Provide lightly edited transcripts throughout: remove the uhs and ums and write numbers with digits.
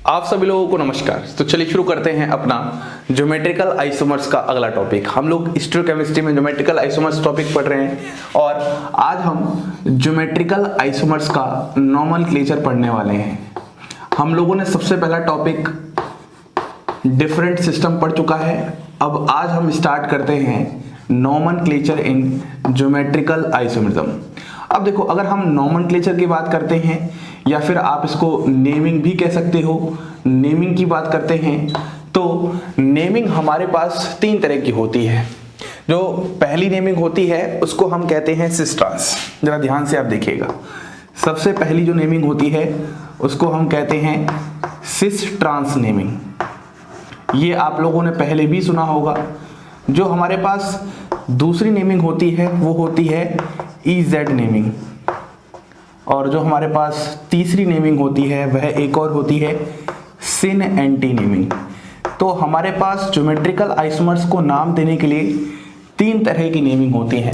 आप सभी लोगों को नमस्कार। तो चलिए शुरू करते हैं अपना ज्योमेट्रिकल आइसोमर्स का अगला टॉपिक। हम लोग स्टीरियोकेमिस्ट्री में ज्योमेट्रिकल आइसोमर्स टॉपिक पढ़ रहे हैं और आज हम ज्योमेट्रिकल आइसोमर्स का नोमेनक्लेचर पढ़ने वाले हैं। हम लोगों ने सबसे पहला टॉपिक डिफरेंट सिस्टम पढ़ चुका है। अब आज हम स्टार्ट करते हैं नोमेनक्लेचर इन ज्योमेट्रिकल आइसोमरिज्म। अब देखो, अगर हम नोमेनक्लेचर की बात करते हैं या फिर आप इसको नेमिंग भी कह सकते हो, नेमिंग की बात करते हैं तो नेमिंग हमारे पास तीन तरह की होती है। जो पहली नेमिंग होती है उसको हम कहते हैं सिस ट्रांस। जरा ध्यान से आप देखिएगा, सबसे पहली जो नेमिंग होती है उसको हम कहते हैं सिस ट्रांस नेमिंग। ये आप लोगों ने पहले भी सुना होगा। जो हमारे पास दूसरी नेमिंग होती है वो होती है EZ नेमिंग, और जो हमारे पास तीसरी नेमिंग होती है वह एक और होती है सिन एंटी नेमिंग। तो हमारे पास ज्योमेट्रिकल आइसोमर्स को नाम देने के लिए तीन तरह की नेमिंग होती है,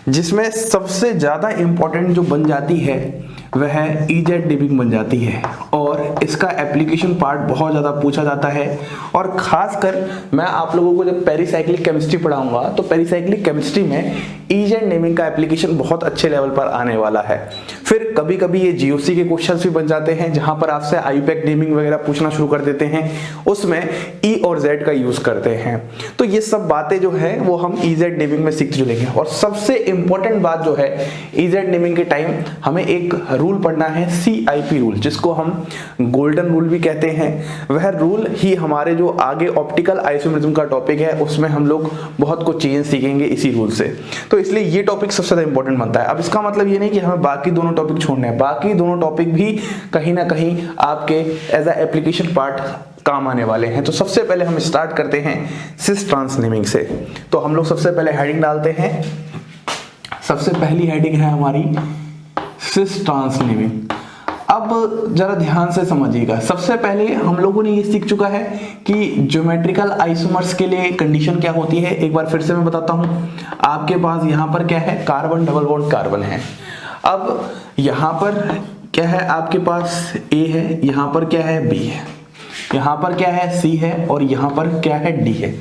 जिसमें सबसे ज़्यादा इम्पोर्टेंट जो बन जाती है वह EZ नेमिंग बन जाती है, और इसका एप्लीकेशन पार्ट बहुत ज़्यादा पूछा जाता है। और ख़ासकर मैं आप लोगों को जब पेरीसाइक्लिक केमिस्ट्री पढ़ाऊंगा तो पेरीसाइक्लिक केमिस्ट्री में EZ नेमिंग का एप्लीकेशन बहुत अच्छे लेवल पर आने वाला है। फिर कभी कभी ये GOC के क्वेश्चंस भी बन जाते हैं, जहां पर आपसे IUPAC नेमिंग वगैरह पूछना शुरू कर देते हैं, उसमें E और Z का यूज करते हैं। तो ये सब बातें जो है वो हम EZ नेमिंग में सीखते चलेंगे। और सबसे इंपॉर्टेंट बात जो है EZ नेमिंग के टाइम हमें एक रूल पढ़ना है, CIP रूल, जिसको हम गोल्डन रूल भी कहते हैं। वह रूल ही हमारे जो आगे ऑप्टिकल आइसोमरिज्म का टॉपिक है उसमें हम लोग बहुत कुछ चीजें सीखेंगे इसी रूल से। तो इसलिए ये टॉपिक सबसे ज्यादा इंपॉर्टेंट बनता है। अब इसका मतलब ये नहीं कि हमें बाकी दोनों टॉपिक छोड़ने हैं, बाकी दोनों टॉपिक भी कहीं ना कहीं आपके एज अ एप्लीकेशन पार्ट काम आने वाले हैं। तो सबसे पहले हम स्टार्ट करते हैं सिस ट्रांस नेमिंग से। तो हम लोग सबसे पहले हेडिंग डालते हैं। सबसे पहली हेडिंग है हमारी सिस ट्रांस नेमिंग। अब जरा ध्यान से समझिएगा, सबसे पहले हम लोगों ने ये सीख चुका है कि ज्योमेट्रिकल आइसोमर्स के लिए कंडीशन क्या होती है। एक बार फिर से मैं बताता हूं। आपके पास यहां पर क्या है, कार्बन डबल बॉन्ड कार्बन है। अब यहां पर क्या है, आपके पास A है, यहां पर क्या है B है, यहां पर क्या है C है, और यहां पर क्या है D है।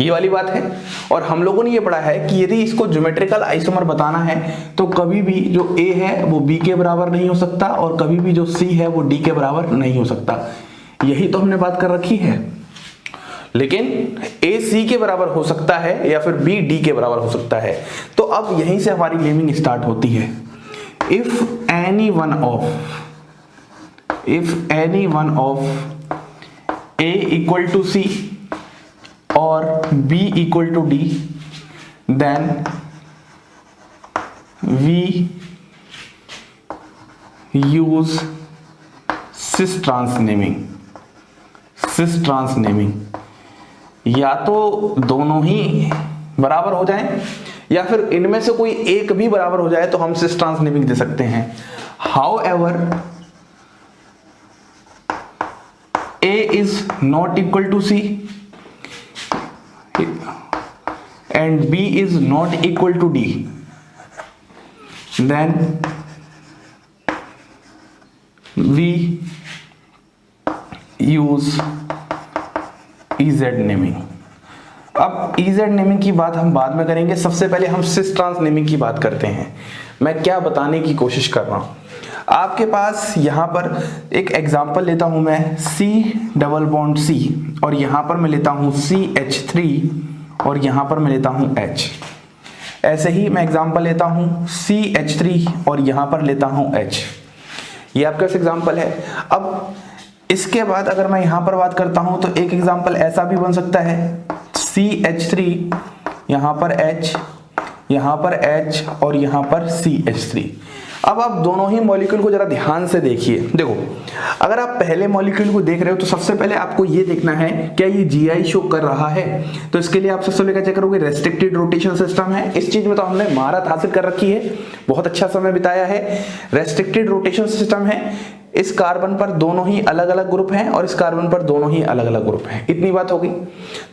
ये वाली बात है। और हम लोगों ने ये पढ़ा है कि यदि इसको ज्योमेट्रिकल आइसोमर बताना है तो कभी भी जो A है वो B के बराबर नहीं हो सकता, और कभी भी जो C है वो D के बराबर नहीं हो सकता। यही तो हमने बात कर रखी है। लेकिन A C के बराबर हो सकता है या फिर B D के बराबर हो सकता है। तो अब यहीं से हमारी नेमिंग स्टार्ट होती है। If any one of A equal to C और B equal to D, then we use cis trans naming। cis trans naming या तो दोनों ही बराबर हो जाएं या फिर इनमें से कोई एक भी बराबर हो जाए तो हम cis trans naming दे सकते हैं। However, A is not equal to C and B is not equal to D, then we use EZ naming. अब EZ नेमिंग की बात हम बाद में करेंगे, सबसे पहले हम सिस ट्रांस नेमिंग की बात करते हैं। मैं क्या बताने की कोशिश कर रहा हूं, आपके पास यहां पर एक एग्जांपल लेता हूं मैं, C डबल बॉन्ड C, और यहां पर मैं लेता हूं CH3, और यहां पर मैं लेता हूं H। ऐसे ही मैं एग्जांपल लेता हूं CH3 और यहां पर लेता हूं H। ये आपका एग्जांपल है। अब इसके बाद अगर मैं यहां पर बात करता हूं तो एक एग्जांपल ऐसा भी बन सकता है, CH3, यहां पर H, यहां पर H और यहां पर CH3। अब आप दोनों ही मॉलिक्यूल को जरा ध्यान से देखिए। देखो, अगर आप पहले मॉलिक्यूल को देख रहे हो तो सबसे पहले आपको ये देखना है क्या ये GI शो कर रहा है। तो इसके लिए आप सबसे पहले क्या चेक करोगे, रेस्ट्रिक्टेड रोटेशन सिस्टम है। इस चीज में तो हमने महारत हासिल कर रखी है, बहुत अच्छा समय बिताया है। रेस्ट्रिक्टेड रोटेशन सिस्टम है, इस कार्बन पर दोनों ही अलग अलग ग्रुप हैं और इस कार्बन पर दोनों ही अलग अलग ग्रुप हैं। इतनी बात होगी।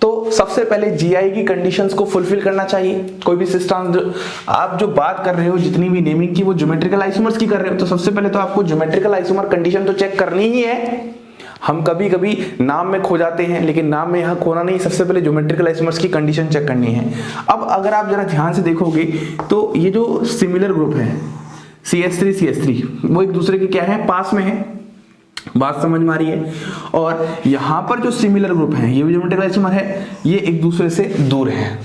तो सबसे पहले जीआई की कंडीशंस को फुलफिल करना चाहिए। कोई भी सिस्टम आप जो बात कर रहे हो, जितनी भी नेमिंग की, वो ज्योमेट्रिकल आइसोमर्स की कर रहे हो, तो सबसे पहले तो आपको ज्योमेट्रिकल आइसोमर कंडीशन तो चेक करनी ही है। हम कभी कभी नाम में खो जाते हैं, लेकिन नाम में यहाँ खोना नहीं, सबसे पहले ज्योमेट्रिकल आइसोमर्स की कंडीशन चेक करनी है। अब अगर आप जरा ध्यान से देखोगे तो ये जो सिमिलर ग्रुप है CH3 CH3 वो एक दूसरे के क्या है, पास में है, बात समझ में आ रही है। और यहाँ पर जो सिमिलर ग्रुप है, ये भी ज्योमेट्रिकल आइसोमर है, ये एक दूसरे से दूर है।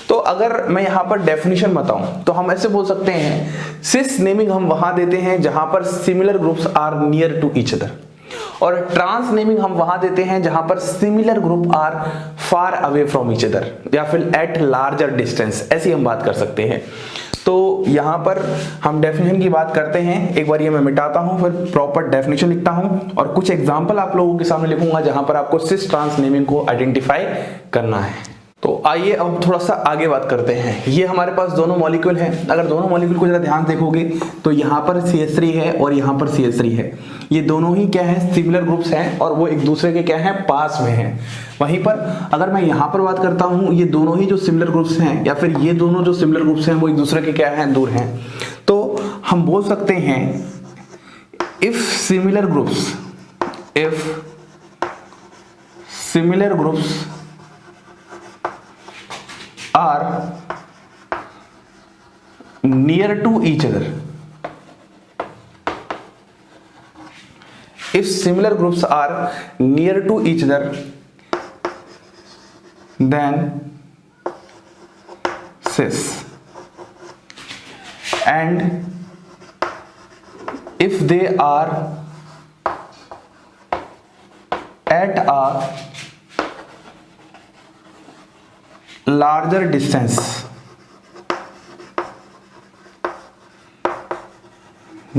तो अगर मैं यहाँ पर डेफिनेशन बताऊं तो हम ऐसे बोल सकते हैं, सिस नेमिंग हम वहां देते हैं जहां पर similar groups are near to each other, और ट्रांस नेमिंग हम वहां देते हैं जहां पर similar group are far away from each other, या फिर एट लार्जर डिस्टेंस, ऐसी हम बात कर सकते हैं। तो यहां पर हम डेफिनेशन की बात करते हैं, एक बार ये मैं मिटाता हूं, फिर प्रॉपर डेफिनेशन लिखता हूं और कुछ एग्जांपल आप लोगों के सामने लिखूंगा जहां पर आपको सिस ट्रांस नेमिंग को आइडेंटिफाई करना है। तो आइए अब थोड़ा सा आगे बात करते हैं। ये हमारे पास दोनों मॉलिक्यूल हैं। अगर दोनों मॉलिक्यूल को जरा ध्यान देखोगे तो यहाँ पर CH3 है और यहाँ पर CH3 है। ये दोनों ही क्या है, सिमिलर ग्रुप्स हैं और वो एक दूसरे के क्या है, पास में हैं। वहीं पर अगर मैं यहाँ पर बात करता हूँ, ये दोनों ही जो सिमिलर ग्रुप्स हैं या फिर ये दोनों जो सिमिलर ग्रुप्स हैं वो एक दूसरे के क्या हैं, दूर हैं। तो हम बोल सकते हैं if similar groups are near to each other, if similar groups are near to each other, then cis, and if they are at a larger distance,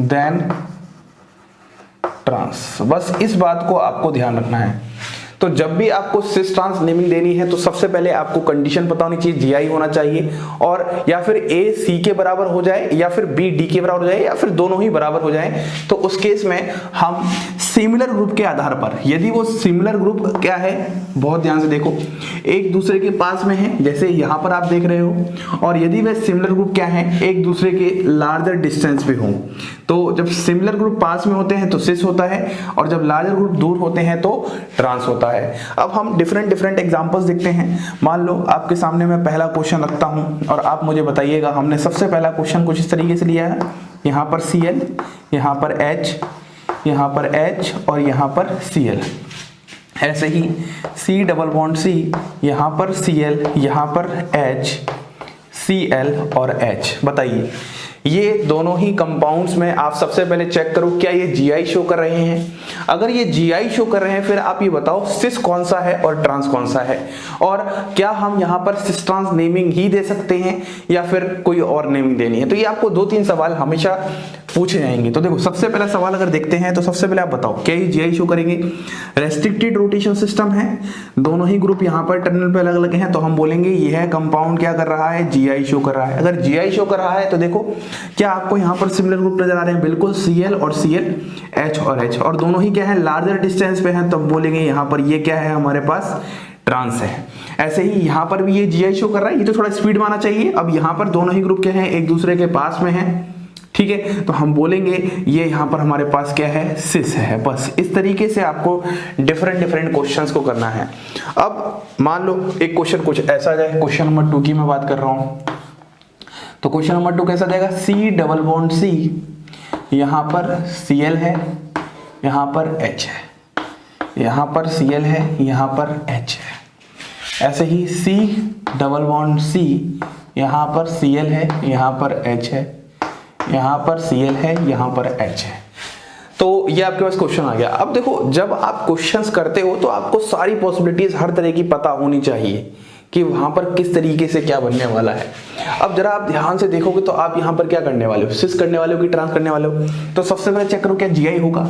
then trans। बस इस बात को आपको ध्यान रखना है। तो जब भी आपको सिस ट्रांस नेमिंग देनी है तो सबसे पहले आपको कंडीशन पता होनी चाहिए, GI होना चाहिए, और या फिर A C के बराबर हो जाए या फिर B D के बराबर हो जाए या फिर दोनों ही बराबर हो जाए। तो उस केस में हम सिमिलर ग्रुप के आधार पर, यदि वो सिमिलर ग्रुप क्या है, बहुत ध्यान से देखो, एक दूसरे के पास में है जैसे यहाँ पर आप देख रहे हो, और यदि वह सिमिलर ग्रुप क्या है, एक दूसरे के लार्जर डिस्टेंस पे हो, तो जब सिमिलर ग्रुप पास में होते हैं तो सिस होता है, और जब लार्जर ग्रुप दूर होते हैं तो ट्रांस होता है। अब हम डिफरेंट एग्जांपल्स देखते हैं। मान लो आपके सामने मैं पहला क्वेश्चन रखता हूं और आप मुझे बताइएगा। हमने सबसे पहला क्वेश्चन कुछ इस तरीके से लिया है, यहाँ पर Cl, यहाँ पर H, यहाँ पर H और यहाँ पर Cl। ऐसे ही C डबल बॉन्ड C, यहाँ पर Cl, यहाँ पर H, Cl और H। बताइए ये दोनों ही कंपाउंड्स में आप सबसे पहले चेक करो क्या ये GI शो कर रहे हैं। अगर ये GI शो कर रहे हैं फिर आप ये बताओ सिस कौन सा है और ट्रांस कौन सा है, और क्या हम यहाँ पर सिस ट्रांस नेमिंग ही दे सकते हैं या फिर कोई और नेमिंग देनी है। तो ये आपको 2-3 सवाल हमेशा पूछे जाएंगे। तो देखो सबसे पहला सवाल अगर देखते हैं तो सबसे पहले आप बताओ क्या ये GI शो करेंगे। रेस्ट्रिक्टेड रोटेशन सिस्टम है, दोनों ही ग्रुप यहाँ पर टर्मिनल पे अलग अलग हैं, तो हम बोलेंगे यह कंपाउंड क्या कर रहा है, GI शो कर रहा है। अगर GI शो कर रहा है तो देखो क्या आपको यहाँ पर सिमिलर ग्रुप नजर आ रहे हैं, बिल्कुल Cl और Cl, H और H, और दोनों ही क्या है, लार्जर डिस्टेंस पे हैं, तो बोलेंगे यहाँ पर ये क्या है, हमारे पास ट्रांस है। ऐसे ही यहाँ पर भी ये GI शो कर रहा है, ये तो थोड़ा स्पीड में आना चाहिए। अब यहाँ पर दोनों ही ग्रुप क्या है, एक दूसरे के पास में है, ठीक है, तो हम बोलेंगे ये यहाँ पर हमारे पास क्या है, सिस है। बस इस तरीके से आपको डिफरेंट क्वेश्चंस को करना है। अब मान लो एक क्वेश्चन कुछ ऐसा जाए, क्वेश्चन नंबर 2 की मैं बात कर रहा हूँ। तो क्वेश्चन नंबर 2 कैसा जाएगा, C डबल बॉन्ड C, यहाँ पर Cl है, यहाँ पर H है, यहाँ पर Cl है, यहाँ पर H है। ऐसे ही C डबल बॉन्ड C, यहाँ पर Cl है, यहाँ पर H है, यहाँ पर Cl है, यहाँ पर H है। तो ये आपके पास क्वेश्चन आ गया। अब देखो जब आप क्वेश्चंस करते हो तो आपको सारी पॉसिबिलिटीज हर तरह की पता होनी चाहिए कि वहां पर किस तरीके से क्या बनने वाला है। अब जरा आप ध्यान से देखोगे तो आप यहाँ पर क्या करने वाले हो, सिस करने वाले हो कि ट्रांस करने वाले हो। तो सबसे पहले चेक करो क्या GI होगा।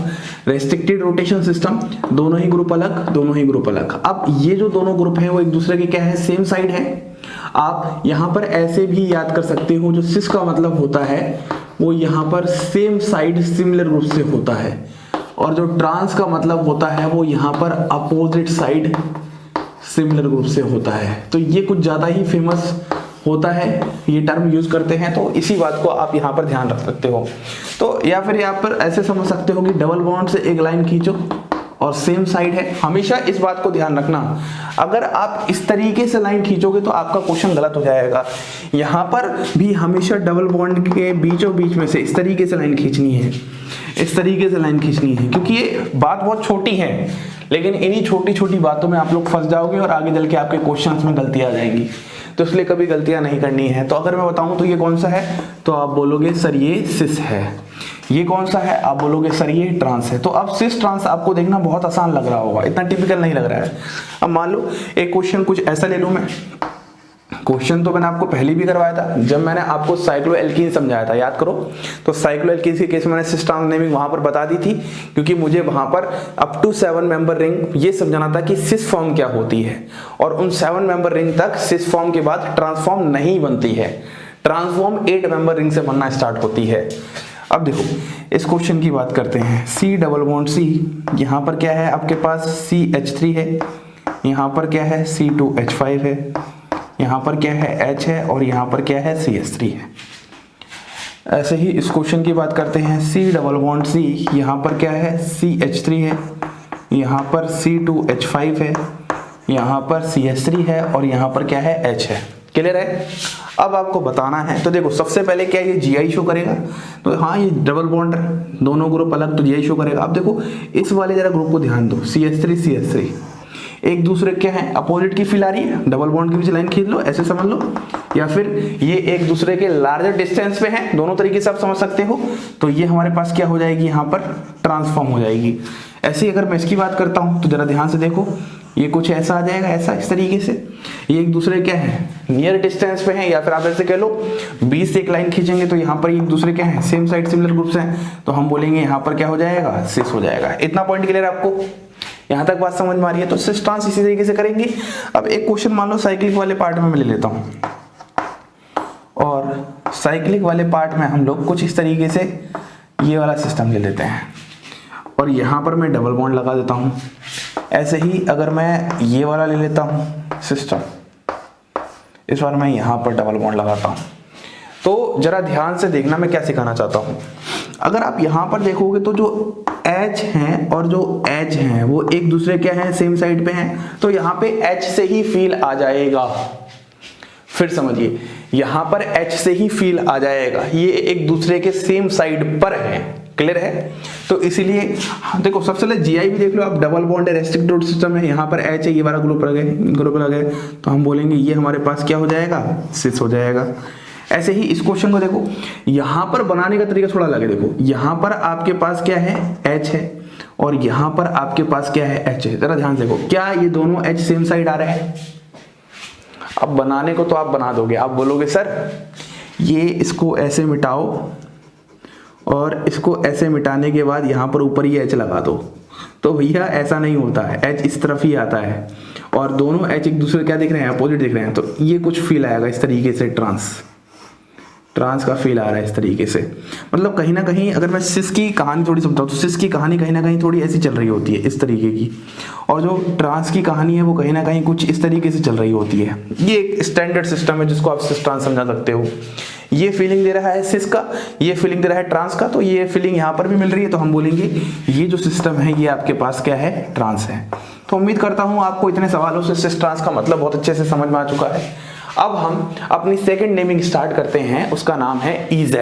रेस्ट्रिक्टेड रोटेशन सिस्टम, दोनों ही ग्रुप अलग, दोनों ही ग्रुप अलग। अब ये जो दोनों ग्रुप हैं वो एक दूसरे के क्या है, सेम साइड है। आप यहाँ पर ऐसे भी याद कर सकते हो, जो सिस का मतलब होता है वो यहाँ पर सेम साइड सिमिलर ग्रुप से होता है, और जो ट्रांस का मतलब होता है वो यहाँ पर अपोजिट साइड सिमिलर ग्रुप से होता है। तो ये कुछ ज्यादा ही फेमस होता है, ये टर्म यूज करते हैं, तो इसी बात को आप यहाँ पर ध्यान रख सकते हो। तो या फिर यहाँ पर ऐसे समझ सकते हो कि डबल बॉन्ड से एक लाइन खींचो और सेम साइड है। हमेशा इस बात को ध्यान रखना, अगर आप इस तरीके से लाइन खींचोगे तो आपका क्वेश्चन गलत हो जाएगा। यहाँ पर भी हमेशा डबल बॉन्ड के बीचों बीच में से इस तरीके से लाइन खींचनी है, इस तरीके से लाइन खींचनी है, क्योंकि ये बात बहुत छोटी है, लेकिन इन्हीं छोटी छोटी बातों में आप लोग फंस जाओगे और आगे चल के आपके क्वेश्चंस में गलतियां आ जाएंगी। तो इसलिए कभी गलतियां नहीं करनी है। तो अगर मैं बताऊं तो ये कौन सा है, तो आप बोलोगे सर ये सिस है। ये कौन सा है, आप बोलोगे सर ये ट्रांस है। तो अब सिस ट्रांस आपको देखना बहुत आसान लग रहा होगा, इतना टिपिकल नहीं लग रहा है। अब मान लो एक क्वेश्चन कुछ ऐसा ले लूं मैं, क्वेश्चन तो मैंने आपको पहले भी करवाया था जब मैंने आपको साइक्लोएल्कीन समझाया था, याद करो। तो साइक्लोएल्कीन के केस में मैंने सिस ट्रांस नेमिंग वहां पर बता दी थी, क्योंकि मुझे वहां पर अप टू 7 मेंबर रिंग ये समझाना था कि सिस फॉर्म क्या होती है, और उन 7 मेंबर रिंग तक सिस फॉर्म के बाद ट्रांसफॉर्म नहीं बनती है, ट्रांसफॉर्म 8 मेंबर रिंग से बनना स्टार्ट होती है। अब देखो इस क्वेश्चन की बात करते हैं, C डबल बॉन्ड C, यहाँ पर क्या है आपके पास CH3 है, यहाँ पर क्या है C2H5 है, यहाँ पर क्या है H है, और यहाँ पर क्या है CH3 है। ऐसे ही इस क्वेश्चन की बात करते हैं, C डबल बॉन्ड C, यहाँ पर क्या है CH3 है, यहाँ पर C2H5 है, यहाँ पर CH3 है, और यहाँ पर क्या है H है। क्लियर है। अब आपको बताना है, तो देखो सबसे पहले क्या ये GI शो करेगा, तो हाँ ये डबल बॉन्ड है, दोनों ग्रुप अलग, तो GI शो करेगा। अब देखो इस वाले जरा ग्रुप को ध्यान दो, CH3 एक दूसरे क्या है अपोजिट की फील आ रही है, डबल बॉन्ड के बीच लाइन खींच लो, ऐसे समझ लो, या फिर ये एक दूसरे के लार्जर डिस्टेंस पे हैं, दोनों तरीके से आप समझ सकते हो। तो ये हमारे पास क्या हो जाएगी, यहाँ पर ट्रांसफॉर्म हो जाएगी। ऐसे ही अगर मैं इसकी बात करता हूँ तो जरा ध्यान से देखो, ये कुछ ऐसा आ जाएगा, ऐसा इस तरीके से, ये एक दूसरे क्या है नियर डिस्टेंस पे हैं, या फिर आप ऐसे कह लो 20 से एक लाइन खींचेंगे तो यहाँ पर एक दूसरे क्या है सेम साइड सिमिलर ग्रुप्स हैं, तो हम बोलेंगे यहाँ पर क्या हो जाएगा सिस हो जाएगा। इतना पॉइंट क्लियर आपको, यहाँ तक बात समझ में आ रही है। तो सिस ट्रांस इसी तरीके से करेंगे। अब एक क्वेश्चन मान लो साइक्लिक वाले पार्ट में मैं ले लेता हूँ, और साइक्लिक वाले पार्ट में हम लोग कुछ इस तरीके से ये वाला सिस्टम ले लेते हैं, और यहाँ पर मैं डबल बॉन्ड लगा देता हूँ। ऐसे ही अगर मैं ये वाला ले लेता हूँ सिस्टम, इस बार मैं यहाँ पर डबल बॉन्ड लगाता हूँ। तो जरा ध्यान से देखना मैं क्या सिखाना चाहता हूँ। अगर आप यहाँ पर देखोगे तो जो H हैं और जो H हैं वो एक दूसरे क्या हैं सेम साइड पे हैं, तो यहाँ पे H से ही फील आ जाएगा। फिर समझिए, यहाँ पर H से ही फील आ जाएगा, ये एक दूसरे के सेम साइड पर है। क्लियर है। तो इसीलिए देखो सबसे पहले GI भी देख लो आप, डबल बॉन्ड है, रेस्ट्रिक्टेड सिस्टम है, यहाँ पर H है, ये वाला ग्रुप लगे, तो हम बोलेंगे ये हमारे पास क्या हो जाएगा सिस हो जाएगा। ऐसे ही इस क्वेश्चन को देखो, यहाँ पर बनाने का तरीका थोड़ा अलग है। देखो यहाँ पर आपके पास क्या है H है, और यहाँ पर आपके पास क्या है H है। जरा ध्यान से देखो, क्या ये दोनों H सेम साइड आ रहे हैं। अब बनाने को तो आप बना दोगे, आप बोलोगे सर ये इसको ऐसे मिटाओ, और इसको ऐसे मिटाने के बाद यहाँ पर ऊपर ये H लगा दो। तो भैया ऐसा नहीं होता है, H इस तरफ ही आता है, और दोनों H एक दूसरे क्या दिख रहे हैं अपोजिट दिख रहे हैं। तो ये कुछ फील आएगा इस तरीके से, ट्रांस का फील आ रहा है इस तरीके से। मतलब कहीं ना कहीं अगर मैं सिस की कहानी थोड़ी समझाऊं तो सिस की कहानी कहीं ना कहीं थोड़ी ऐसी चल रही होती है इस तरीके की, और जो ट्रांस की कहानी है वो कहीं ना कहीं कुछ इस तरीके से चल रही होती है। ये एक स्टैंडर्ड सिस्टम है जिसको आप सिस ट्रांस समझा सकते हो। ये फीलिंग दे रहा है सिस का, ये फीलिंग दे रहा है ट्रांस का, तो ये फीलिंग यहाँ पर भी मिल रही है, तो हम बोलेंगे ये जो सिस्टम है ये आपके पास क्या है ट्रांस है। तो उम्मीद करता हूँ आपको इतने सवालों से सिस ट्रांस का मतलब बहुत अच्छे से समझ में आ चुका है। अब हम अपनी सेकंड नेमिंग स्टार्ट करते हैं, उसका नाम है EZ,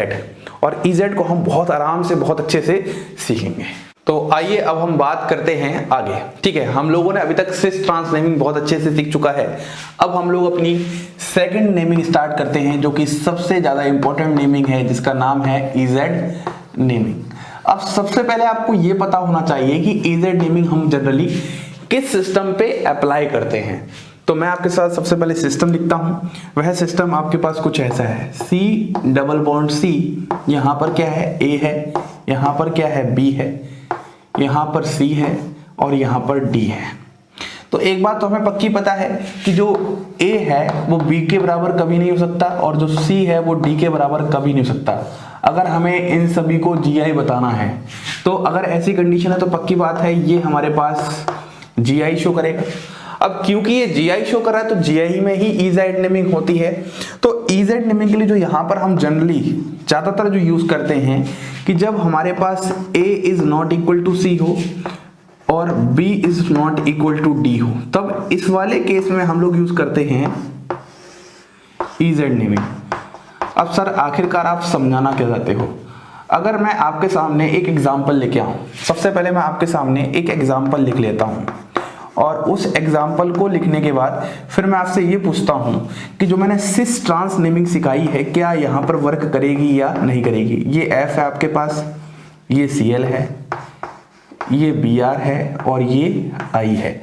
और EZ को हम बहुत आराम से बहुत अच्छे से सीखेंगे। तो आइए अब हम बात करते हैं आगे। ठीक है, हम लोगों ने अभी तक सिस ट्रांस नेमिंग बहुत अच्छे से सीख चुका है। अब हम लोग अपनी सेकंड नेमिंग स्टार्ट करते हैं, जो कि सबसे ज्यादा इंपॉर्टेंट नेमिंग है, जिसका नाम है EZ नेमिंग। अब सबसे पहले आपको ये पता होना चाहिए कि EZ नेमिंग हम जनरली किस सिस्टम पे अप्लाई करते हैं। तो मैं आपके साथ सबसे पहले सिस्टम लिखता हूं। वह सिस्टम आपके पास कुछ ऐसा है, C डबल बॉन्ड C, यहाँ पर क्या है A है, यहाँ पर क्या है B है, यहाँ पर C है, और यहाँ पर D है। तो एक बात तो हमें पक्की पता है कि जो A है वो B के बराबर कभी नहीं हो सकता, और जो C है वो D के बराबर कभी नहीं हो सकता। अगर हमें इन सभी को GI बताना है, तो अगर ऐसी कंडीशन है तो पक्की बात है ये हमारे पास GI शो करेगा। अब क्योंकि ये GI शो कर रहा है तो GI में ही EZ नेमिंग होती है। तो EZ नेमिंग के लिए जो यहाँ पर हम जनरली ज्यादातर जो यूज करते हैं कि जब हमारे पास A is not equal to C हो, और B is not equal to D हो, तब इस वाले केस में हम लोग यूज करते हैं EZ नेमिंग। अब सर आखिरकार आप समझाना क्या चाहते हो? अगर मैं आपके सामने एक एग्जाम्पल लेके आऊं, सबसे पहले मैं आपके सामने एक एग्जाम्पल लिख लेता हूं और उस एग्जाम्पल को लिखने के बाद फिर मैं आपसे ये पूछता हूं कि जो मैंने सिस ट्रांस नेमिंग सिखाई है क्या यहां पर वर्क करेगी या नहीं करेगी। ये F है आपके पास, ये Cl है, ये Br है और ये I है।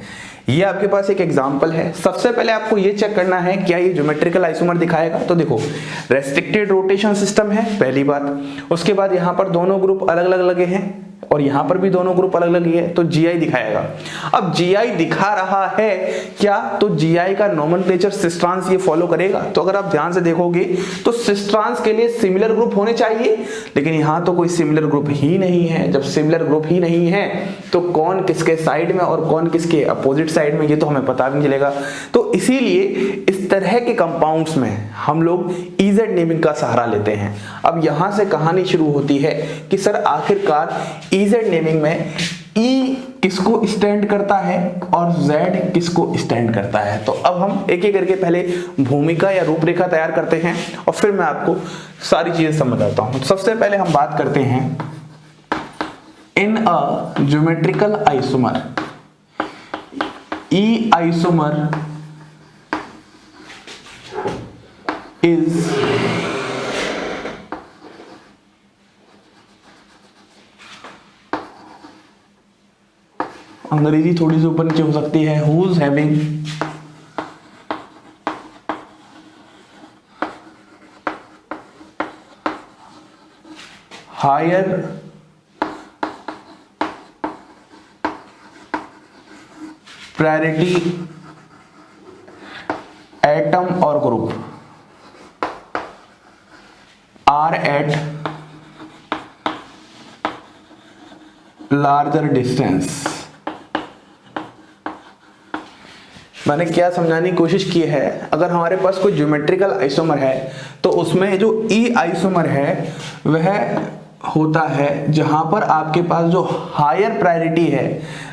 ये आपके पास एक एग्जाम्पल है। सबसे पहले आपको ये चेक करना है क्या ये ज्योमेट्रिकल आइसोमर दिखाएगा। तो देखो रेस्ट्रिक्टेड रोटेशन सिस्टम है पहली बात, उसके बाद यहाँ पर दोनों ग्रुप अलग अलग लगे हैं और यहाँ पर भी दोनों ग्रुप अलग अलग ही है, तो GI दिखाएगा। अब GI दिखा रहा है क्या, तो GI का नोमेनक्लेचर सिस ट्रांस ये फॉलो करेगा। तो अगर आप ध्यान से देखोगे तो सिस ट्रांस के लिए सिमिलर ग्रुप होने चाहिए, लेकिन यहाँ तो कोई सिमिलर ग्रुप ही नहीं है। जब सिमिलर ग्रुप ही नहीं है तो कौन किसके साइड में और कौन किसके अपोजिट साइड में ये तो हमें पता नहीं चलेगा। तो इसीलिए इस तरह के कंपाउंड्स में हम लोग EZ नेमिंग का सहारा लेते हैं। अब यहाँ से कहानी शुरू होती है कि सर आखिरकार EZ नेमिंग में E किसको स्टैंड करता है और Z किसको स्टैंड करता है। तो अब हम एक एक करके पहले भूमिका या रूपरेखा तैयार करते हैं और फिर मैं आपको सारी चीजें समझाता हूं। सबसे पहले हम बात करते हैं in a geometrical isomer, E isomer is अंग्रेजी थोड़ी सी ऊपर नीचे हो सकती है, who's having higher priority atom or group are at larger distance। मैंने क्या समझाने की कोशिश की है, अगर हमारे पास कोई ज्योमेट्रिकल आइसोमर है तो उसमें जो E आइसोमर है वह होता है जहां पर आपके पास जो हायर प्रायोरिटी है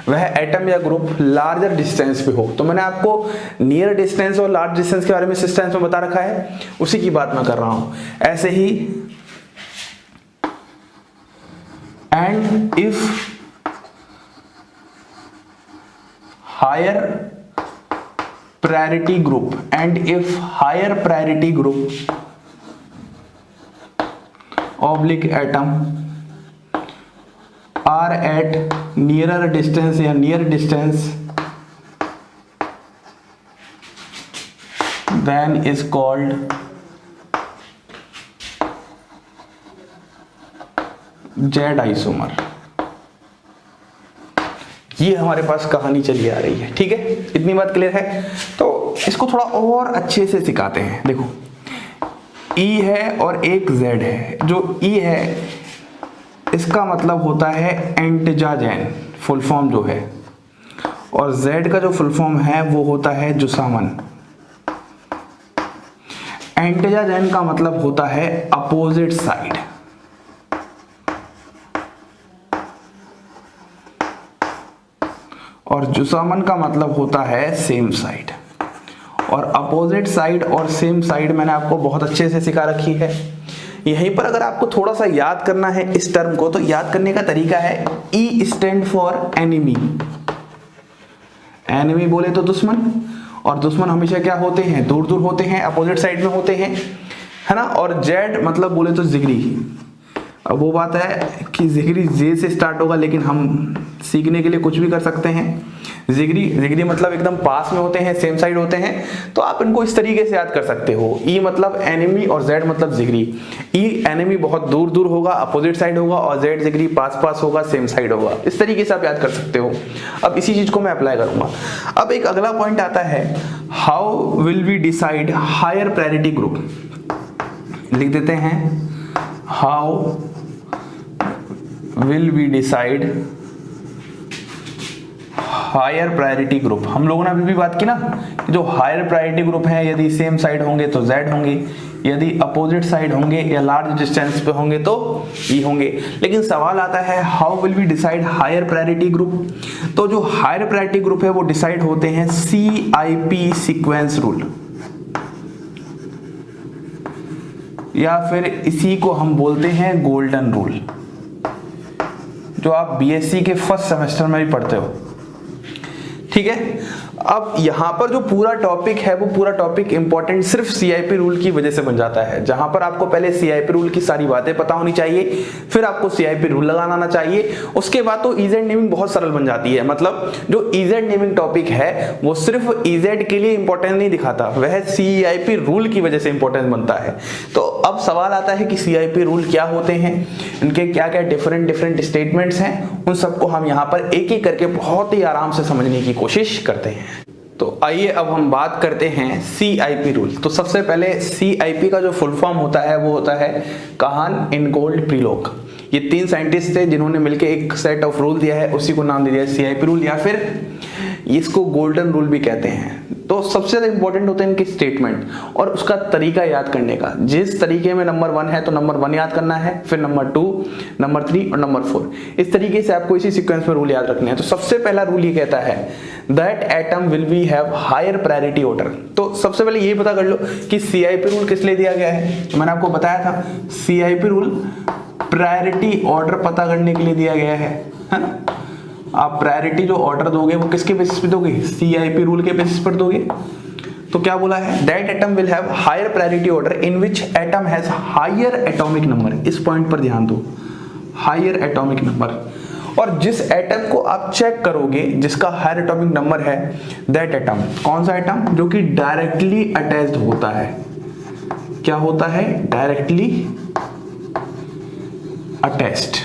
वह एटम या ग्रुप लार्जर डिस्टेंस पे हो। तो मैंने आपको नियर डिस्टेंस और लार्ज डिस्टेंस के बारे में सिस टेंस में बता रखा है, उसी की बात मैं कर रहा हूं। ऐसे ही and if higher priority group and if higher priority group oblique atom are at nearer distance या near distance then is called Z isomer. ये हमारे पास कहानी चली आ रही है, ठीक है, इतनी बात क्लियर है। तो इसको थोड़ा और अच्छे से सिखाते हैं। देखो E है और एक Z है। जो E है इसका मतलब होता है एंटजाजेन, फुल फॉर्म जो है, और Z का जो फुल फॉर्म है वो होता है जुसामन। एंटजाजेन का मतलब होता है अपोजिट साइड, और जुसामन का मतलब होता है सेम साइड। और अपोजिट साइड और सेम साइड मैंने आपको बहुत अच्छे से सिखा रखी है। यहीं पर अगर आपको थोड़ा सा याद करना है इस टर्म को, तो याद करने का तरीका है E stand for enemy. Enemy बोले तो दुश्मन, और दुश्मन हमेशा क्या होते हैं, दूर दूर होते हैं, अपोजिट साइड में होते हैं, है ना। और Z मतलब बोले तो जिगरी। अब वो बात है कि जिगरी जे से स्टार्ट होगा, लेकिन हम सीखने के लिए कुछ भी कर सकते हैं। जिगरी मतलब एकदम पास में होते हैं, सेम साइड होते हैं, तो आप इनको इस तरीके से याद कर सकते हो। E मतलब एनिमी और Z मतलब जिगरी। E एनिमी बहुत दूर दूर होगा, अपोजिट साइड होगा, और Z जिगरी पास पास होगा, सेम साइड होगा। इस तरीके से आप याद कर सकते हो। अब इसी चीज को मैं अप्लाई करूंगा। अब एक अगला पॉइंट आता है, how will we decide higher priority group. लिख देते हैं, how will we decide higher priority group, हम लोगों ने अभी भी बात की ना, जो हायर प्रायोरिटी ग्रुप है यदि सेम साइड होंगे तो Z होंगे, यदि अपोजिट साइड होंगे या लार्ज डिस्टेंस पे होंगे तो E होंगे। लेकिन सवाल आता है how will we decide higher priority group. तो जो हायर प्रायोरिटी ग्रुप है वो डिसाइड होते हैं CIP सीक्वेंस रूल, या फिर इसी को हम बोलते हैं गोल्डन रूल, जो आप BSc के फर्स्ट सेमेस्टर में भी पढ़ते हो। ठीक है, अब यहां पर जो पूरा टॉपिक है वो पूरा टॉपिक इंपॉर्टेंट सिर्फ CIP रूल की वजह से बन जाता है, जहां पर आपको पहले CIP रूल की सारी बातें पता होनी चाहिए, फिर आपको CIP रूल लगाना आना चाहिए, उसके बाद तो EZ नेमिंग बहुत सरल बन जाती है। मतलब जो EZ नेमिंग टॉपिक है वो सिर्फ EZ के लिए इंपॉर्टेंट नहीं दिखाता, वह CIP रूल की वजह से इंपॉर्टेंट बनता है। तो अब सवाल आता है कि CIP रूल क्या होते हैं, इनके क्या क्या डिफरेंट स्टेटमेंट्स हैं, उन सबको हम यहाँ पर एक एक करके बहुत ही आराम से समझने की कोशिश करते हैं। तो आइए अब हम बात करते हैं CIP रूल। तो सबसे पहले CIP का जो फुल फॉर्म होता है वो होता है काहन, इनगोल्ड, प्रीलोक। ये 3 साइंटिस्ट थे जिन्होंने मिलकर एक सेट ऑफ रूल दिया है, उसी को नाम दे दिया CIP रूल, या फिर इसको गोल्डन रूल भी कहते हैं। तो सबसे ज्यादा इंपॉर्टेंट होते हैं इनके स्टेटमेंट और उसका तरीका याद करने का। जिस तरीके में नंबर 1 है तो नंबर 1 याद करना है, फिर नंबर 2, नंबर 3 और नंबर 4, इस तरीके से आपको इसी सीक्वेंस में रूल याद रखने हैं। तो सबसे पहला रूल ये कहता है that atom will be have higher priority order. तो सबसे पहले ये पता कर लो कि CIP रूल किस लिए दिया गया है। तो मैंने आपको बताया था CIP रूल प्रायोरिटी ऑर्डर पता करने के लिए दिया गया है ना। आप प्रायोरिटी जो ऑर्डर दोगे वो किसके बेसिस पे दोगे, CIP रूल के बेसिस पर दोगे। तो क्या बोला है, that atom will have higher priority order in which atom has higher atomic number. इस पॉइंट पर ध्यान दो, हायर एटॉमिक नंबर। और जिस एटम को आप चेक करोगे जिसका हायर एटॉमिक नंबर है, दैट एटम, कौन सा एटम, जो कि डायरेक्टली अटैच्ड होता है। क्या होता है, डायरेक्टली अटैच्ड।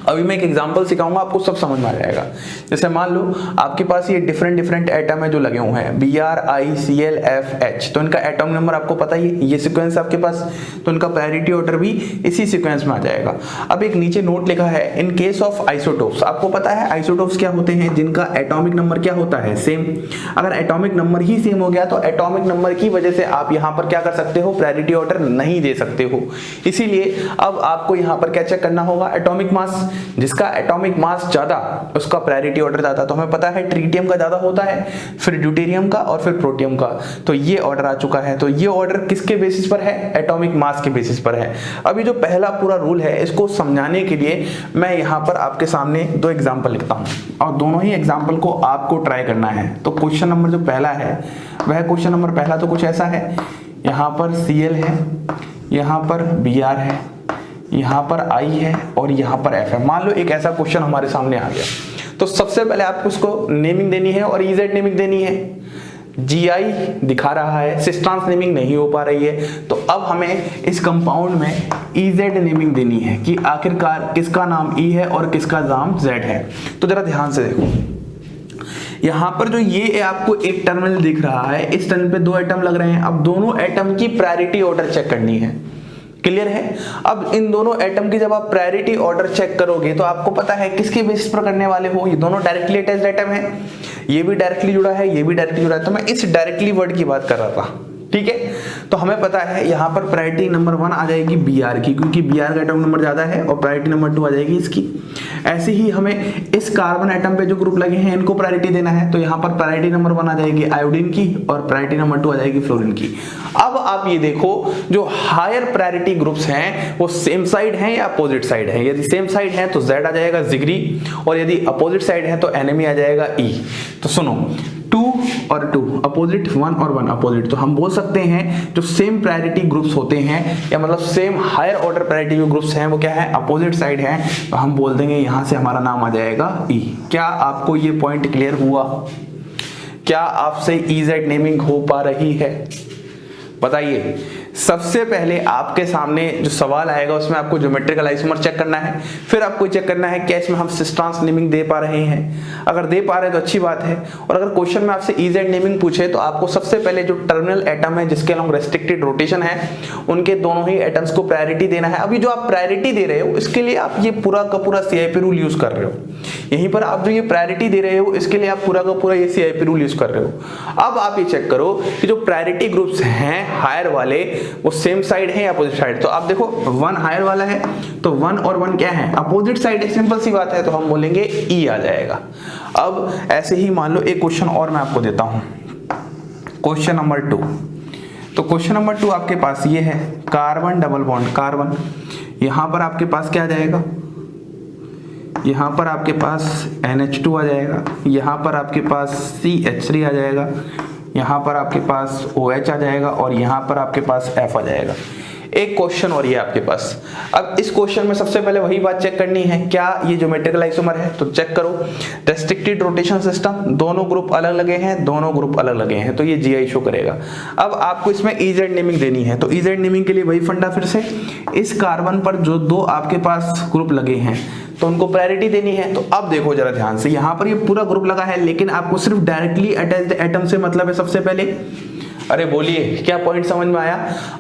अभी मैं एक एग्जांपल सिखाऊंगा, आपको सब समझ में आ जाएगा। जैसे मान लो आपके पास ये डिफरेंट एटम है जो लगे हुए हैं, BrIClFH। तो इनका एटॉमिक नंबर आपको पता ही है, ये सीक्वेंस आपके पास, तो इनका प्रायोरिटी ऑर्डर भी इसी सीक्वेंस में आ जाएगा। अब एक नीचे नोट लिखा है इन केस ऑफ आइसोटोप्स। आपको पता है आइसोटोप्स क्या होते हैं, जिनका एटॉमिक नंबर क्या होता है, सेम। अगर एटॉमिक नंबर ही सेम हो गया तो एटॉमिक नंबर की वजह से आप यहाँ पर क्या कर सकते हो, प्रायोरिटी ऑर्डर नहीं दे सकते हो। इसीलिए अब आपको यहाँ पर क्या चेक करना होगा, एटॉमिक मास। जिसका एटॉमिक मास ज्यादा उसका प्रायोरिटी ऑर्डर ज्यादा। तो हमें पता है ट्रिटियम का ज्यादा होता है, फिर ड्यूटेरियम का और फिर प्रोटियम का। तो ये ऑर्डर आ चुका है। तो ये ऑर्डर किसके बेसिस पर है, एटॉमिक मास के बेसिस पर है। अभी जो पहला पूरा रूल है इसको समझाने के लिए मैं यहाँ पर आपके सामने 2 एग्जाम्पल लिखता हूँ और दोनों ही एग्जाम्पल को आपको ट्राई करना है। तो क्वेश्चन नंबर जो पहला है वह क्वेश्चन नंबर पहला तो कुछ ऐसा है, यहाँ पर Cl है, यहाँ पर Br है, यहाँ पर I है और यहाँ पर F है। मान लो एक ऐसा क्वेश्चन हमारे सामने आ गया, तो सबसे पहले आपको उसको नेमिंग देनी है और EZ नेमिंग देनी है। GI दिखा रहा है, सिस्ट्रांस नेमिंग नहीं हो पा रही है, तो अब हमें इस कंपाउंड में EZ नेमिंग देनी है कि आखिरकार किसका नाम E है और किसका नाम Z है। तो जरा ध्यान से देखो, यहाँ पर जो ये आपको एक टर्मिनल दिख रहा है, इस टर्मिनल पे 2 एटम लग रहे हैं। अब दोनों एटम की प्रायोरिटी ऑर्डर चेक करनी है, क्लियर है। अब इन दोनों एटम की जब आप प्रायोरिटी ऑर्डर चेक करोगे तो आपको पता है किसके बेसिस पर करने वाले हो, ये दोनों डायरेक्टली अटैच्ड एटम है, ये भी डायरेक्टली जुड़ा है, ये भी डायरेक्टली जुड़ा है। तो मैं इस डायरेक्टली वर्ड की बात कर रहा था, ठीक है। तो हमें पता है यहाँ पर प्रायोरिटी नंबर 1 आ जाएगी Br की, क्योंकि Br का एटॉमिक नंबर ज्यादा है, और प्रायोरिटी नंबर 2 आ जाएगी इसकी। ऐसे ही हमें इस कार्बन एटम पे जो ग्रुप लगे हैं इनको प्रायोरिटी देना है, तो यहाँ पर प्रायोरिटी नंबर 1 आ जाएगी आयोडीन की और प्रायोरिटी नंबर 2 आ जाएगी फ्लोरीन की। अब आप ये देखो, जो हायर प्रायोरिटी ग्रुप्स हैं वो सेम साइड हैं या अपोजिट साइड हैं। यदि सेम साइड है तो Z आ जाएगा जिगरी, और यदि अपोजिट साइड है तो एनिमी आ जाएगा E। तो सुनो, 2 और 2 अपोजिट, 1 और 1 अपोजिट। तो हम बोल सकते हैं जो सेम प्रायोरिटी ग्रुप्स होते हैं, या मतलब सेम हायर ऑर्डर प्रायोरिटी जो ग्रुप्स हैं वो क्या है, अपोजिट साइड है। तो हम बोल देंगे यहां से हमारा नाम आ जाएगा E। क्या आपको ये पॉइंट क्लियर हुआ? क्या आपसे EZ नेमिंग हो पा रही है? बताइए। सबसे पहले आपके सामने जो सवाल आएगा उसमें आपको ज्योमेट्रिकल आइसोमर चेक करना है, फिर आपको चेक करना है क्या इसमें हम सिस ट्रांस नेमिंग दे पा रहे हैं। अगर दे पा रहे हैं तो अच्छी बात है, और अगर क्वेश्चन में आपसे इजेड नेमिंग पूछे तो आपको सबसे पहले जो टर्मिनल एटम है जिसके अलॉन्ग रेस्ट्रिक्टेड रोटेशन है उनके दोनों ही एटम्स को प्रायोरिटी देना है। अभी जो आप प्रायोरिटी दे रहे हो इसके लिए आप ये पूरा का पूरा CIP रूल यूज कर रहे हो, यहीं पर आप जो ये प्रायोरिटी दे रहे हो इसके लिए आप पूरा का पूरा ये CIP रूल यूज कर रहे हो। अब आप ये चेक करो कि जो प्रायोरिटी ग्रुप्स हैं हायर वाले वो सेम साइड है या अपोजिट साइड। तो आप देखो 1 हायर वाला है तो 1 और 1 क्या है, अपोजिट साइड है, सिंपल सी बात है, तो हम बोलेंगे E आ जाएगा। अब ऐसे ही मान लो एक क्वेश्चन और मैं आपको देता हूं, क्वेश्चन नंबर 2। तो क्वेश्चन नंबर 2 आपके पास ये है कार्बन डबल बॉन्ड कार्बन, यहां पर आपके पास क्या आ जाएगा, यहां पर आपके पास NH2 आ जाएगा, यहां पर आपके पास CH3 आ जाएगा, यहां पर आपके पास OH आ जाएगा और यहां पर आपके पास F आ जाएगा। एक क्वेश्चन और ये आपके पास। अब इस क्वेश्चन में सबसे पहले वही बात चेक करनी है, क्या ये ज्योमेट्रिकल आइसोमर है, तो चेक करो रेस्ट्रिक्टेड रोटेशन सिस्टम, दोनों ग्रुप अलग लगे हैं, दोनों ग्रुप अलग लगे हैं, तो ये GI शो करेगा। अब आपको इसमें EZ नेमिंग देनी है, तो EZ नेमिंग के लिए वही फंडा, फिर से इस कार्बन पर जो 2 आपके पास ग्रुप लगे हैं तो उनको प्रायोरिटी देनी है। तो अब देखो जरा ध्यान से, यहाँ पर ये पूरा ग्रुप लगा है लेकिन आपको सिर्फ डायरेक्टली अटैच्ड एटम से मतलब है। सबसे पहले अरे बोलिए क्या पॉइंट समझ में आया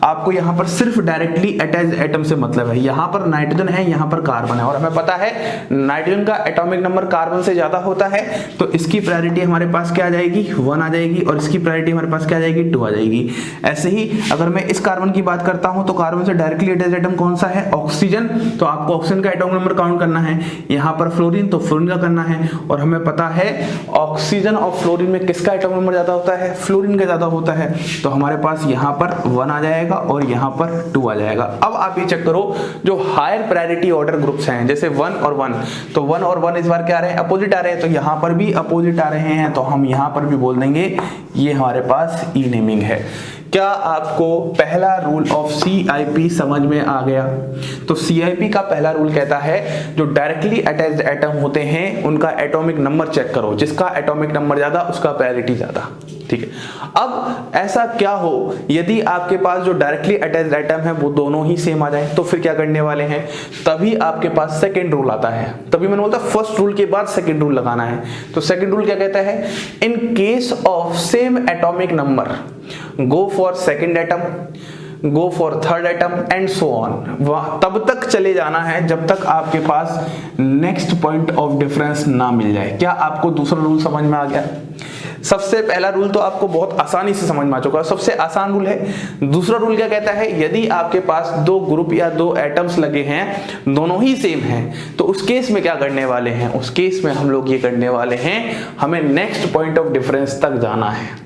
आपको, यहाँ पर सिर्फ डायरेक्टली अटैच्ड एटम से मतलब है। यहाँ पर नाइट्रोजन है, यहाँ पर कार्बन है, और हमें पता है नाइट्रोजन का एटॉमिक नंबर कार्बन से ज्यादा होता है, तो इसकी प्रायोरिटी हमारे पास क्या आ जाएगी, 1 आ जाएगी, और इसकी प्रायोरिटी हमारे पास क्या आ जाएगी, 2 आ जाएगी। ऐसे ही अगर मैं इस कार्बन की बात करता हूं तो कार्बन से डायरेक्टली अटैच्ड एटम कौन सा है, ऑक्सीजन, तो आपको ऑक्सीजन का एटॉमिक नंबर काउंट करना है। यहाँ पर फ्लोरीन, तो फ्लोरीन का करना है, और हमें पता है ऑक्सीजन और फ्लोरीन में किसका एटॉमिक नंबर ज्यादा होता है, फ्लोरीन का ज्यादा होता है, तो हमारे पास यहाँ पर 1 आ जाएगा और यहाँ पर 2 आ जाएगा। अब आप ये चेक करो जो हायर प्रायोरिटी ऑर्डर ग्रुप्स हैं जैसे 1 और 1, तो 1 और 1 इस बार क्या आ रहे हैं, अपोजिट आ रहे हैं, तो यहाँ पर भी अपोजिट आ रहे हैं, तो हम यहाँ पर भी बोल देंगे ये हमारे पास ई नेमिंग है। क्या आपको पहला रूल ऑफ CIP समझ में आ गया? तो CIP का पहला रूल कहता है जो डायरेक्टली अटैच्ड एटम होते हैं उनका एटॉमिक नंबर चेक करो, जिसका एटॉमिक नंबर ज्यादा उसका प्रायोरिटी ज्यादा। ठीक है, अब ऐसा क्या हो यदि आपके पास जो डायरेक्टली अटैच्ड एटम है वो दोनों ही सेम आ जाए, तो फिर क्या करने वाले हैं, तभी आपके पास सेकंड रूल आता है। तभी मैंने बोलता फर्स्ट रूल के बाद सेकंड रूल लगाना है। तो सेकंड रूल क्या कहता है, in case of same atomic number go for second atom, go for third atom and so on. तब तक चले जाना है जब तक आपके पास नेक्स्ट पॉइंट ऑफ डिफरेंस ना मिल जाए। क्या आपको दूसरा रूल समझ में आ गया? सबसे पहला रूल तो आपको बहुत आसानी से समझ में आ चुका है, सबसे आसान रूल है। दूसरा रूल क्या कहता है, यदि आपके पास 2 ग्रुप या 2 एटम्स लगे हैं, दोनों ही सेम हैं, तो उस केस में क्या करने वाले हैं, उस केस में हम लोग ये करने वाले हैं, हमें नेक्स्ट पॉइंट ऑफ डिफरेंस तक जाना है।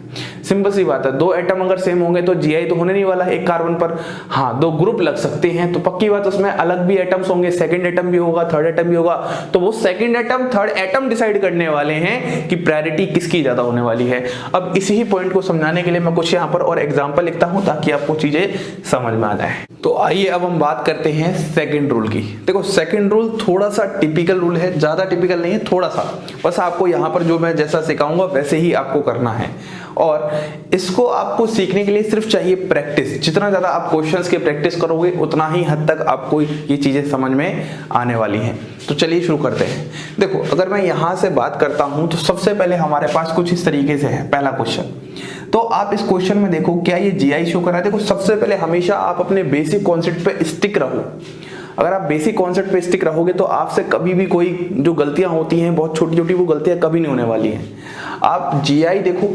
सिंपल सी बात है, 2 एटम अगर सेम होंगे तो GI तो होने नहीं वाला है एक कार्बन पर। हाँ, 2 ग्रुप लग सकते हैं तो पक्की बात उसमें अलग भी एटम्स होंगे, सेकंड एटम भी होगा, थर्ड एटम भी होगा, तो वो second atom third atom decide करने वाले हैं कि प्रायोरिटी किसकी ज्यादा होने वाली है। अब इसी ही पॉइंट को समझाने के लिए मैं कुछ यहाँ पर और एग्जाम्पल लिखता हूँ ताकि आपको चीजें समझ में आ जाए। तो आइए अब हम बात करते हैं सेकंड रूल की। देखो सेकंड रूल थोड़ा सा टिपिकल रूल है, ज्यादा टिपिकल नहीं है, थोड़ा सा, बस आपको यहाँ पर जो मैं जैसा सिखाऊंगा वैसे ही आपको करना है, और इसको आपको सीखने के लिए सिर्फ चाहिए प्रैक्टिस। जितना ज्यादा आप क्वेश्चंस के प्रैक्टिस करोगे उतना ही हद तक आपको ये चीजें समझ में आने वाली हैं। तो चलिए शुरू करते हैं। देखो अगर मैं यहाँ से बात करता हूं तो सबसे पहले हमारे पास कुछ इस तरीके से है पहला क्वेश्चन। तो आप इस क्वेश्चन में देखो क्या ये GI शो कर रहा है। देखो सबसे पहले हमेशा आप अपने बेसिक कॉन्सेप्ट पे स्टिक रहो। अगर आप बेसिक कॉन्सेप्ट पे स्टिक रहोगे तो आपसे कभी भी कोई जो गलतियां होती हैं बहुत छोटी छोटी, वो गलतियां कभी नहीं होने वाली हैं। आप GI देखो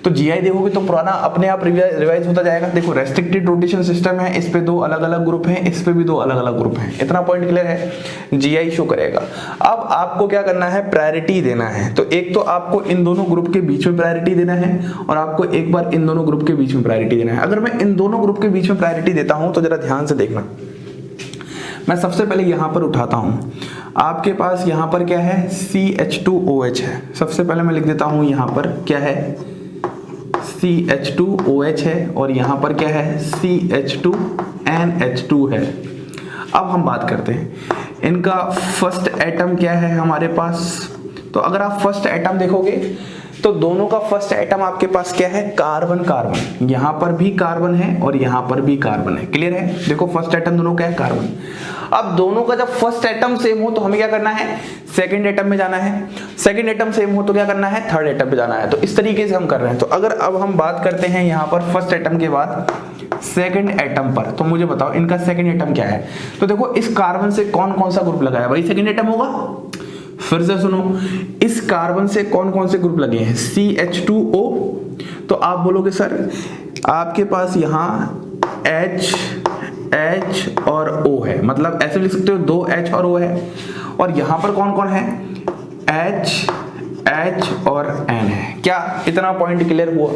तो GI देखोगे तो पुराना अपने आप रिवाइज होता जाएगा। देखो रेस्ट्रिक्टेड रोटेशन सिस्टम है, इस पे 2 अलग अलग ग्रुप हैं, इस पे भी 2 अलग अलग ग्रुप हैं, इतना पॉइंट क्लियर है, GI शो करेगा। अब आपको क्या करना है, प्रायोरिटी देना है। तो एक तो आपको इन दोनों ग्रुप के बीच में प्रायोरिटी देना है और आपको एक बार इन दोनों ग्रुप के बीच में प्रायोरिटी देना है। अगर मैं इन दोनों ग्रुप के बीच में प्रायोरिटी देता हूं तो जरा ध्यान से देखना, मैं सबसे पहले यहां पर उठाता हूं, आपके पास यहां पर क्या है, CH2OH है। सबसे पहले मैं लिख देता हूं यहां पर क्या है, CH2OH है, और यहां पर क्या है, CH2NH2 है। अब हम बात करते हैं इनका फर्स्ट एटम क्या है हमारे पास। तो अगर आप फर्स्ट एटम देखोगे तो दोनों का फर्स्ट एटम आपके पास क्या है, कार्बन कार्बन। यहां पर भी कार्बन है और यहां पर भी कार्बन है, क्लियर है। देखो फर्स्ट एटम दोनों का है कार्बन। अब दोनों का जब फर्स्ट एटम सेम हो तो हमें क्या करना है, सेकंड एटम में जाना है। सेकंड एटम सेम हो तो क्या करना है, थर्ड एटम पे जाना है। तो इस तरीके से हम कर रहे हैं। तो अगर अब हम बात करते हैं यहां पर फर्स्ट एटम के बाद सेकंड एटम पर, तो मुझे बताओ इनका सेकंड एटम क्या है। तो देखो इस कार्बन से कौन कौन सा ग्रुप लगा है, भाई सेकंड एटम होगा। फिर से सुनो, इस कार्बन से कौन कौन से ग्रुप लगे हैं, CH2O। तो आप बोलोगे सर आपके पास यहाँ H और O है, मतलब ऐसे लिख सकते हो 2 H और O है। और यहां पर कौन कौन है, H और N है। क्या इतना पॉइंट क्लियर हुआ।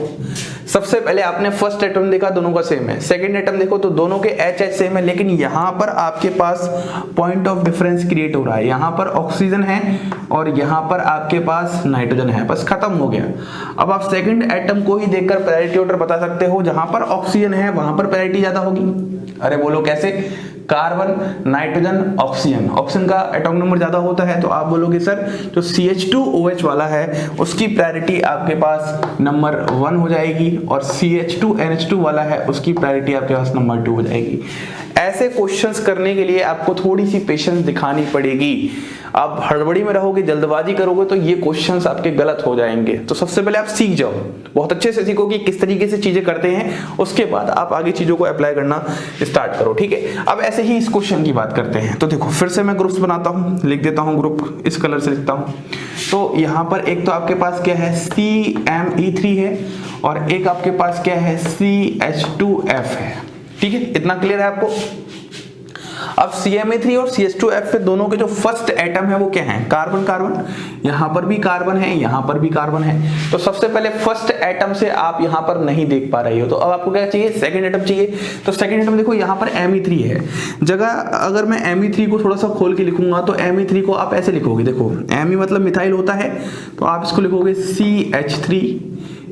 सबसे पहले आपने फर्स्ट एटम देखा, दोनों का सेम है। सेकंड एटम देखो तो दोनों के H सेम है, लेकिन यहां पर आपके पास पॉइंट ऑफ डिफरेंस क्रिएट हो रहा है। यहां पर ऑक्सीजन है और यहां पर आपके पास नाइट्रोजन है, बस खत्म हो गया। अब आप सेकंड एटम को ही देखकर प्रायोरिटी ऑर्डर बता सकते हो, जहां पर ऑक्सीजन है वहां पर प्रायोरिटी ज्यादा होगी। अरे बोलो कैसे, कार्बन नाइट्रोजन ऑक्सीजन, ऑक्सीजन का एटॉमिक नंबर ज्यादा होता है। तो आप बोलोगे सर जो CH2OH वाला है उसकी प्रायोरिटी आपके पास नंबर 1 हो जाएगी, और CH2NH2 वाला है उसकी प्रायोरिटी आपके पास नंबर 2 हो जाएगी। ऐसे क्वेश्चंस करने के लिए आपको थोड़ी सी पेशेंस दिखानी पड़ेगी। आप हड़बड़ी में रहोगे, जल्दबाजी करोगे तो ये क्वेश्चंस आपके गलत हो जाएंगे। तो सबसे पहले आप सीख जाओ, बहुत अच्छे से सीखो कि किस तरीके से चीजें करते हैं, उसके बाद आप आगे चीजों को अप्लाई करना स्टार्ट करो, ठीक है। अब ऐसे ही इस क्वेश्चन की बात करते हैं। तो देखो फिर से मैं ग्रुप्स बनाता हूँ, लिख देता हूँ ग्रुप, इस कलर से लिखता हूँ। तो यहाँ पर एक तो आपके पास क्या है CME3 है, और एक आपके पास क्या है CH2F है, ठीक है। इतना क्लियर है आपको। अब CMA3 और CH2F पे दोनों के जो फर्स्ट एटम है वो क्या है, कार्बन कार्बन। यहां पर भी कार्बन है, यहां पर भी कार्बन है। तो सबसे पहले फर्स्ट एटम से आप यहां पर नहीं देख पा रही हो, तो अब आपको क्या चाहिए, सेकंड एटम चाहिए। तो सेकंड एटम देखो यहां पर Me3 है, जगह अगर मैं Me3 को थोड़ा सा खोल के लिखूंगा तो Me3 को आप ऐसे लिखोगे, देखो Me मतलब मिथाइल होता है, तो आप इसको लिखोगे CH3,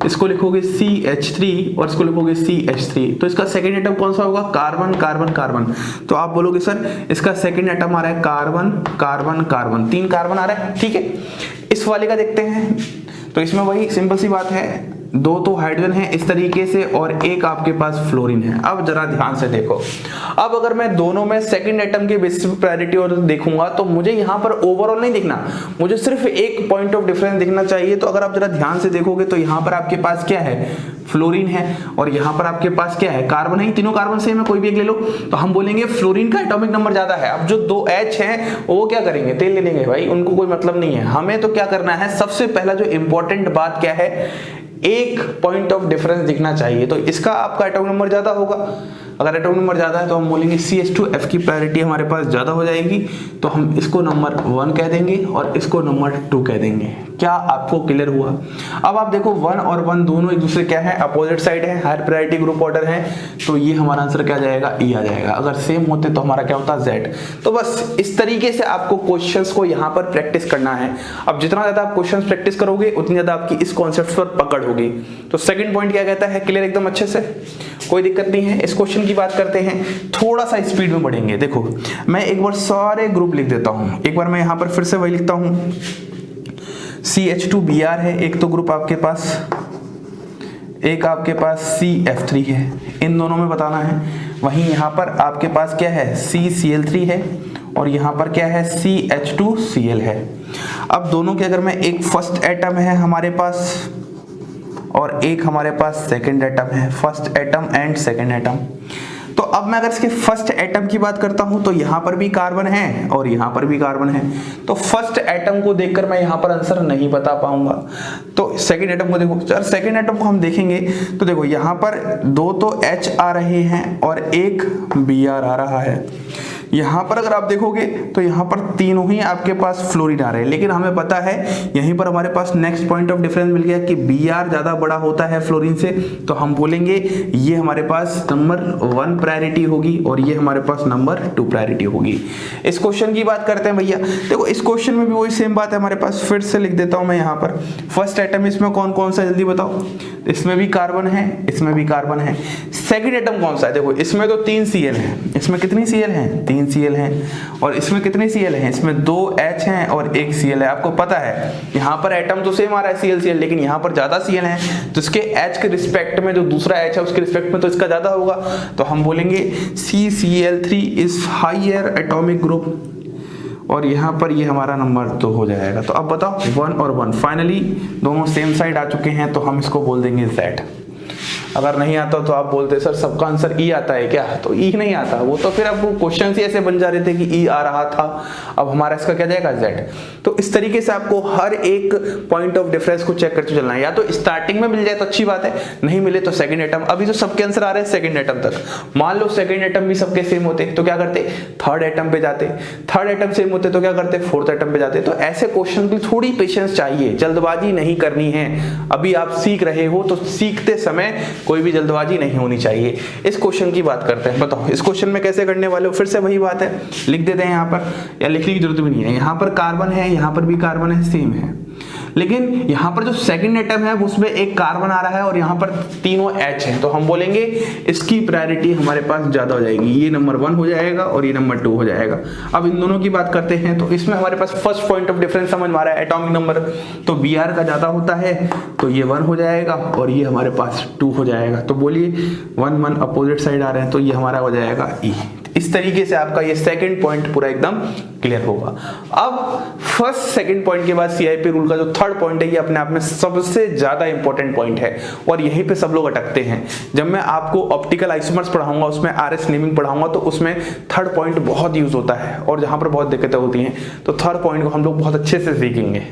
इसको लिखोगे CH3 और इसको लिखोगे CH3। तो इसका सेकंड एटम कौन सा होगा, कार्बन कार्बन कार्बन। तो आप बोलोगे सर इसका सेकंड एटम आ रहा है कार्बन कार्बन कार्बन, 3 कार्बन आ रहा है, ठीक है। इस वाले का देखते हैं, तो इसमें वही सिंपल सी बात है, 2 तो हाइड्रोजन है इस तरीके से और एक आपके पास फ्लोरीन है। अब जरा ध्यान से देखो, अब अगर मैं दोनों में सेकंड एटम के बेसिस पे प्रायोरिटी ऑर्डर देखूंगा तो मुझे यहाँ पर ओवरऑल नहीं दिखना, मुझे सिर्फ एक पॉइंट ऑफ डिफरेंस दिखना चाहिए। तो अगर आप जरा ध्यान से देखोगे तो यहाँ पर आपके पास क्या है, फ्लोरीन है, और यहाँ पर आपके पास क्या है, कार्बन है। तीनों कार्बन सेम है, कोई भी एक ले लो। तो हम बोलेंगे फ्लोरीन का एटॉमिक नंबर ज्यादा है। अब जो 2 H हैं वो क्या करेंगे, तेल ले लेंगे भाई, उनको कोई मतलब नहीं है। हमें तो क्या करना है, सबसे पहला जो इंपॉर्टेंट बात क्या है, एक पॉइंट ऑफ डिफरेंस दिखना चाहिए। तो इसका आपका एटॉमिक नंबर ज्यादा होगा। अगर एटॉमिक नंबर ज्यादा है तो हम बोलेंगे CH2F की प्रायोरिटी हमारे पास ज्यादा हो जाएगी, तो हम इसको नंबर 1 कह देंगे और इसको नंबर 2 कह देंगे। क्या आपको क्लियर हुआ। अब आप देखो 1 और 1 दोनों एक दूसरे क्या है, अपोजिट साइड है, हायर प्रायोरिटी ग्रुप ऑर्डर है, तो ये हमारा आंसर क्या जाएगा, E आ जाएगा। अगर सेम होते तो हमारा क्या होता, Z। तो बस इस तरीके से आपको क्वेश्चंस को यहाँ पर प्रैक्टिस करना है। अब जितना ज्यादा आप क्वेश्चंस प्रैक्टिस करोगे उतनी ज्यादा आपकी इस कॉन्सेप्ट पर पकड़ होगी। तो सेकंड पॉइंट क्या कहता है, क्लियर एकदम अच्छे से, कोई दिक्कत नहीं है। इस क्वेश्चन की बात करते हैं, थोड़ा सा स्पीड में बढ़ेंगे। देखो मैं एक बार सारे ग्रुप लिख देता हूं, एक बार मैं यहां पर फिर से वही लिखता हूं, CH2Br है एक तो ग्रुप आपके पास, एक आपके पास CF3 है, इन दोनों में बताना है। वहीं यहां पर आपके पास क्या है, CCl3 है, और यहां पर क्या है, CH2Cl है। अब दोनों के अगर मैं, एक फर्स्ट एटम है हमारे पास और एक हमारे पास सेकंड एटम है, first atom and second atom. तो अब मैं अगर इसके फर्स्ट एटम की बात करता हूं तो यहां पर भी कार्बन है और यहां पर भी कार्बन है। तो फर्स्ट एटम को देखकर मैं यहां पर आंसर नहीं बता पाऊंगा। तो सेकंड एटम को देखो, सर सेकंड एटम को हम देखेंगे तो देखो यहां पर 2 तो H आ रहे हैं और एक Br आ रहा है। यहां पर अगर आप देखोगे तो यहां पर तीनों ही आपके पास फ्लोरीन आ रहे हैं, लेकिन हमें पता है यहीं पर हमारे पास नेक्स्ट पॉइंट ऑफ डिफरेंस मिल गया कि Br ज्यादा बड़ा होता है फ्लोरीन से। तो हम बोलेंगे ये हमारे पास नंबर 1 प्रायोरिटी होगी और ये हमारे पास नंबर 2 प्रायोरिटी होगी। इस क्वेश्चन की बात करते हैं भैया। देखो इस क्वेश्चन में भी वही सेम बात है हमारे पास, फिर से लिख देता हूं मैं यहाँ पर। फर्स्ट एटम इसमें कौन कौन सा, जल्दी बताओ। इसमें भी कार्बन है, इसमें भी कार्बन है। सेकंड एटम कौन सा है? देखो इसमें तो 3 Cl है, इसमें कितनी Cl है? 3 Cl है। और इसमें कितने Cl है? इसमें 2 H हैं और 1 Cl है। आपको पता है यहाँ पर एटम तो सेम आ रहा है Cl, लेकिन यहाँ पर ज्यादा Cl है, तो इसके H के रिस्पेक्ट में जो दूसरा H है उसके रिस्पेक्ट में तो इसका ज्यादा होगा, तो हम बोलेंगे CCl3 is higher atomic group, और यहाँ पर ये हमारा नंबर 2 हो जाएगा। तो अब बताओ 1 और 1 फाइनली दोनों सेम साइड आ चुके हैं, तो हम इसको बोल देंगे Z। अगर नहीं आता तो आप बोलते सर सबका आंसर ई आता है क्या? तो ई नहीं आता, वो तो फिर अब क्वेश्चन ही ऐसे बन जा रहे थे कि ई आ रहा था, अब हमारा इसका क्या जाएगा? Z। तो इस तरीके से आपको हर एक पॉइंट ऑफ डिफरेंस को चेक करते चलना है। या तो स्टार्टिंग में मिल जाए तो अच्छी बात है, नहीं मिले तो सेकंड एटम। अभी जो सबके आंसर आ रहे हैं सेकंड एटम तक, मान लो सेकंड एटम भी सबके सेम होते तो क्या करते? थर्ड एटम पे जाते। थर्ड एटम सेम होते तो क्या करते? फोर्थ एटम पे जाते। तो ऐसे क्वेश्चन की थोड़ी पेशेंस चाहिए, जल्दबाजी नहीं करनी है। अभी आप सीख रहे हो तो सीखते समय कोई भी जल्दबाजी नहीं होनी चाहिए। इस क्वेश्चन की बात करते हैं, बताओ इस क्वेश्चन में कैसे करने वाले हो? फिर से वही बात है, लिख देते हैं यहाँ पर, या लिखने की जरूरत भी नहीं है। यहाँ पर कार्बन है, यहाँ पर भी कार्बन है, सेम है, लेकिन यहाँ पर जो सेकंड एटम है उसमें एक कार्बन आ रहा है और यहाँ पर तीनों H है, तो हम बोलेंगे इसकी प्रायोरिटी हमारे पास ज्यादा हो जाएगी, ये नंबर 1 हो जाएगा और ये नंबर 2 हो जाएगा। अब इन दोनों की बात करते हैं, तो इसमें हमारे पास फर्स्ट पॉइंट ऑफ डिफरेंस समझ में आ रहा है, एटॉमिक नंबर, तो Br का ज्यादा होता है तो ये 1 हो जाएगा और ये हमारे पास 2 हो जाएगा। तो बोलिए 1 1 अपोजिट साइड आ रहे हैं, तो ये हमारा हो जाएगा E। इस तरीके से आपका ये सेकंड पॉइंट पूरा एकदम क्लियर होगा। अब फर्स्ट सेकंड पॉइंट के बाद CIP रूल का जो थर्ड पॉइंट है, ये अपने आप में सबसे ज्यादा इंपॉर्टेंट पॉइंट है और यहीं पे सब लोग अटकते हैं। जब मैं आपको ऑप्टिकल आइसोमर्स पढ़ाऊंगा, उसमें RS नेमिंग पढ़ाऊंगा, तो उसमें थर्ड पॉइंट बहुत यूज होता है और जहां पर बहुत दिक्कतें होती हैं, तो थर्ड पॉइंट को हम लोग बहुत अच्छे से सीखेंगे।